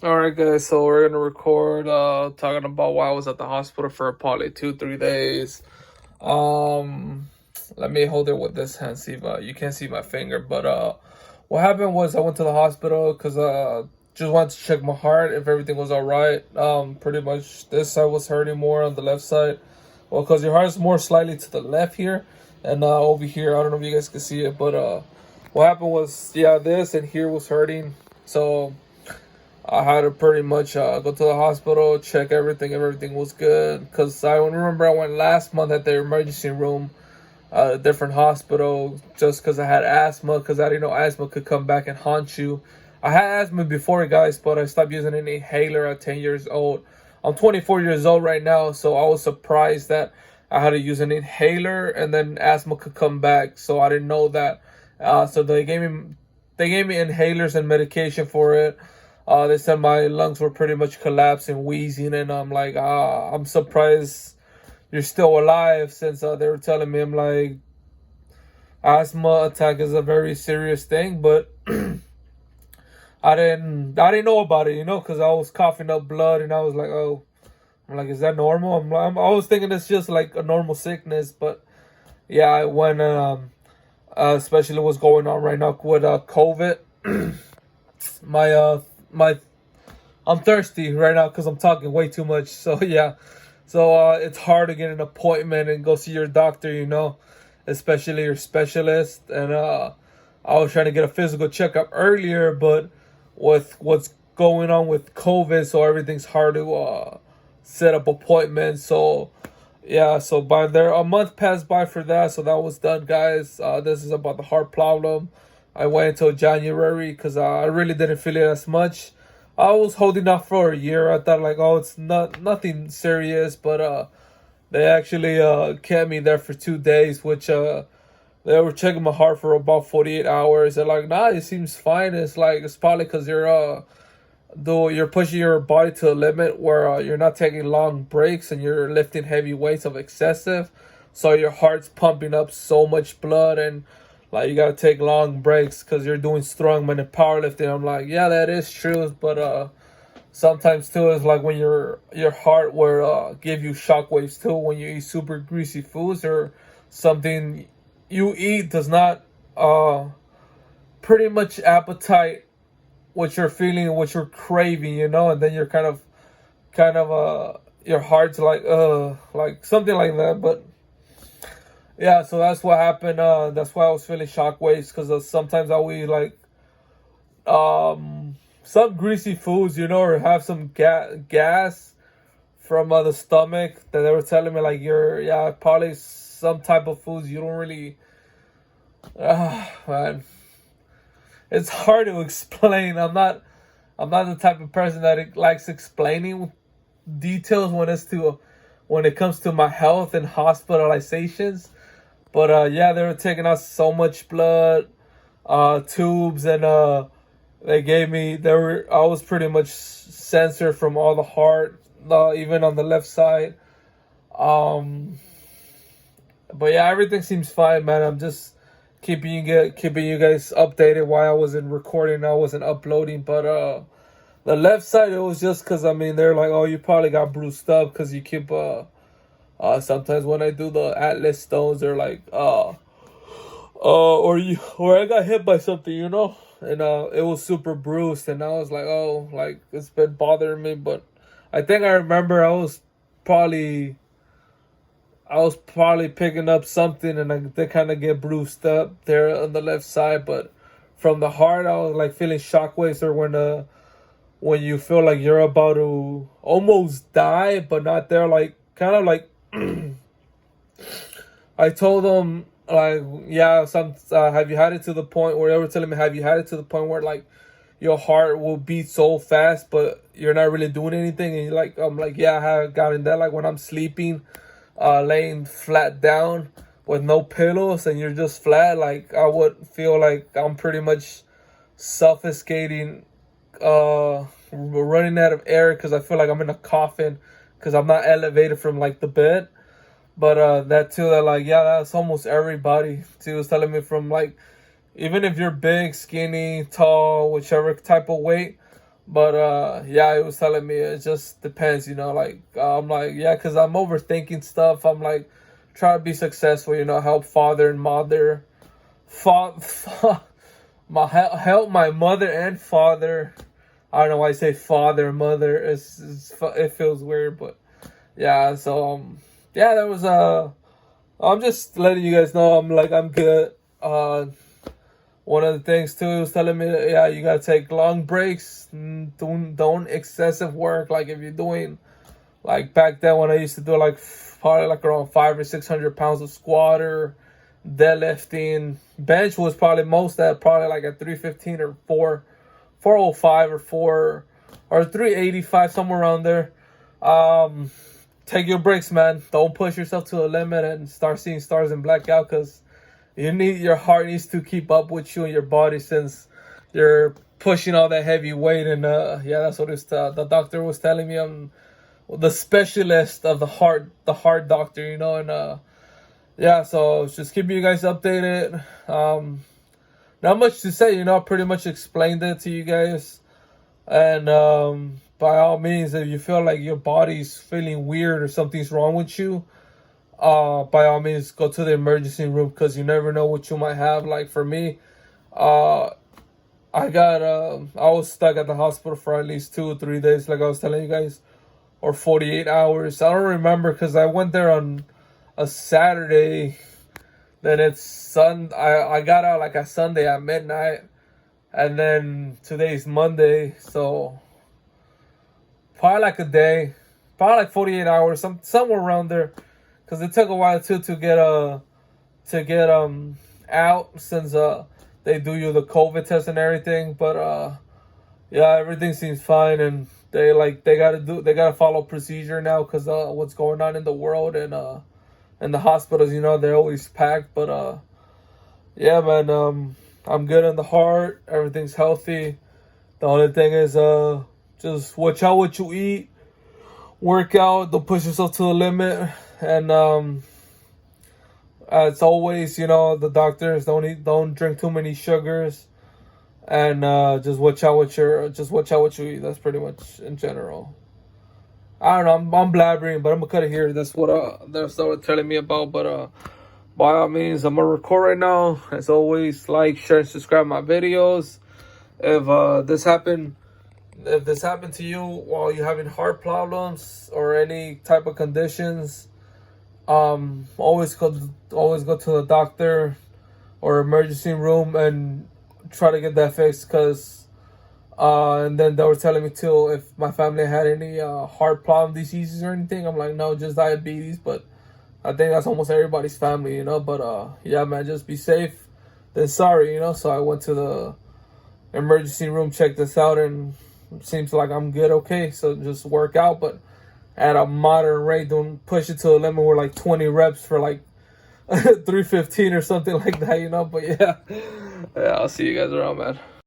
All right, guys. So we're gonna record talking about why I was at the hospital for probably 2 3 days. Um, Let me hold it with this hand. See if you can't see my finger, but what happened was I went to the hospital because just wanted to check my heart if everything was all right. Pretty much this side was hurting more on the left side. Well, because your heart is more slightly to the left here, and over here I don't know if you guys can see it, but what happened was this and here was hurting. So I had to pretty much go to the hospital, check everything, if everything was good. Because I remember I went last month at the emergency room at a different hospital just because I had asthma, because I didn't know asthma could come back and haunt you. I had asthma before, guys, but I stopped using an inhaler at 10 years old. I'm 24 years old right now, so I was surprised that I had to use an inhaler and then asthma could come back. So I didn't know that. So they gave me inhalers and medication for it. They said my lungs were pretty much collapsing, wheezing, and I'm like, I'm surprised you're still alive, since they were telling me, I'm like, asthma attack is a very serious thing, but I didn't know about it, because I was coughing up blood, and I was like, oh, I'm like, is that normal? I was thinking it's just like a normal sickness, but yeah, when especially what's going on right now with COVID, my my I'm thirsty right now because I'm talking way too much. So yeah, so it's hard to get an appointment and go see your doctor, especially your specialist. And I was trying to get a physical checkup earlier, but with what's going on with COVID, so everything's hard to set up appointments. So yeah, so by there a month passed by for that, so that was done, guys. This is about the heart problem. I wait until January because I really didn't feel it as much. I was holding off for a year. I thought like, oh, it's nothing serious, but they actually kept me there for 2 days, which they were checking my heart for about 48 hours. They're like, nah, it seems fine. It's like it's probably because though you're pushing your body to a limit where you're not taking long breaks and you're lifting heavy weights of excessive, so your heart's pumping up so much blood, and like you gotta take long breaks because you're doing strongman and powerlifting. I'm like, yeah, that is true, but sometimes too is like when your heart will give you shockwaves too when you eat super greasy foods, or something you eat does not pretty much appetite what you're feeling, what you're craving, and then you're kind of your heart's like something like that. But yeah, so that's what happened. That's why I was feeling shockwaves, because sometimes I will eat like some greasy foods, or have some gas from the stomach, that they were telling me like, probably some type of foods you don't really. Man, it's hard to explain. I'm not the type of person that likes explaining details when it comes to my health and hospitalizations. But yeah, they were taking out so much blood, tubes, and I was pretty much censored from all the heart, even on the left side. Um, but yeah, everything seems fine, man. I'm just keeping you guys updated while I wasn't recording, I wasn't uploading. But the left side, it was just because, they're like, oh, you probably got bruised up because you keep sometimes when I do the Atlas stones, they're like, or I got hit by something, and it was super bruised, and I was like, oh, like it's been bothering me. But I think I remember I was probably picking up something, and they kind of get bruised up there on the left side. But from the heart, I was like feeling shockwaves, or when you feel like you're about to almost die, but not there, like kind of like. I told them like, yeah, have you had it to the point where they were telling me, have you had it to the point where like your heart will beat so fast, but you're not really doing anything? And I'm like, yeah, I have gotten that. Like when I'm sleeping, laying flat down with no pillows, and you're just flat, like I would feel like I'm pretty much suffocating, running out of air, because I feel like I'm in a coffin, because I'm not elevated from like the bed. But that too, that like, yeah, that's almost everybody too, is telling me, from like, even if you're big, skinny, tall, whichever type of weight, But yeah, he was telling me it just depends, like I'm like, yeah, because I'm overthinking stuff. I'm like trying to be successful, help father and mother, help my mother and father. I don't know why I say father and mother. It feels weird, but yeah. So yeah, that was I'm just letting you guys know I'm good. One of the things too, he was telling me, yeah, you gotta take long breaks. Don't excessive work. Like if you're doing, like back then when I used to do like probably like around 500 or 600 pounds of squat or deadlifting. Bench was probably most at probably like a 315 or 405 or 385, somewhere around there. Take your breaks, man. Don't push yourself to a limit and start seeing stars and black out, because your heart needs to keep up with you and your body, since you're pushing all that heavy weight. And yeah, that's what the doctor was telling me. I'm the specialist of the heart doctor, and yeah, so just keeping you guys updated. Not much to say, I pretty much explained it to you guys. And by all means, if you feel like your body's feeling weird or something's wrong with you, by all means, go to the emergency room, because you never know what you might have. Like for me, I was stuck at the hospital for at least 2 or 3 days, like I was telling you guys, or 48 hours. I don't remember, because I went there on a Saturday. Then I got out like a Sunday at midnight, and then today's Monday, so probably like a day, probably like 48 hours, somewhere around there. Because it took a while too to get out, since they do you the COVID test and everything. But yeah, everything seems fine, and they gotta follow procedure now, because what's going on in the world, and the hospitals, they're always packed. But yeah, man, I'm good in the heart. Everything's healthy. The only thing is just watch out what you eat. Work out. Don't push yourself to the limit. And as always, the doctors don't drink too many sugars, and just watch out what you eat. That's pretty much in general. I don't know. I'm blabbering, but I'm gonna cut it here. That's what they're telling me about. But by all means, I'm gonna record right now. As always, like, share, and subscribe my videos. If this happened to you while you're having heart problems or any type of conditions, always go to the doctor or emergency room and try to get that fixed. Because and then they were telling me too, if my family had any heart problem diseases or anything. I'm like, no, just diabetes. But I think that's almost everybody's family, But yeah, man, just be safe than sorry, So I went to the emergency room, checked this out, and it seems like I'm good. Okay, so just work out, but at a moderate rate. Don't push it to a limit where like 20 reps for like 315 or something like that, But yeah, I'll see you guys around, man.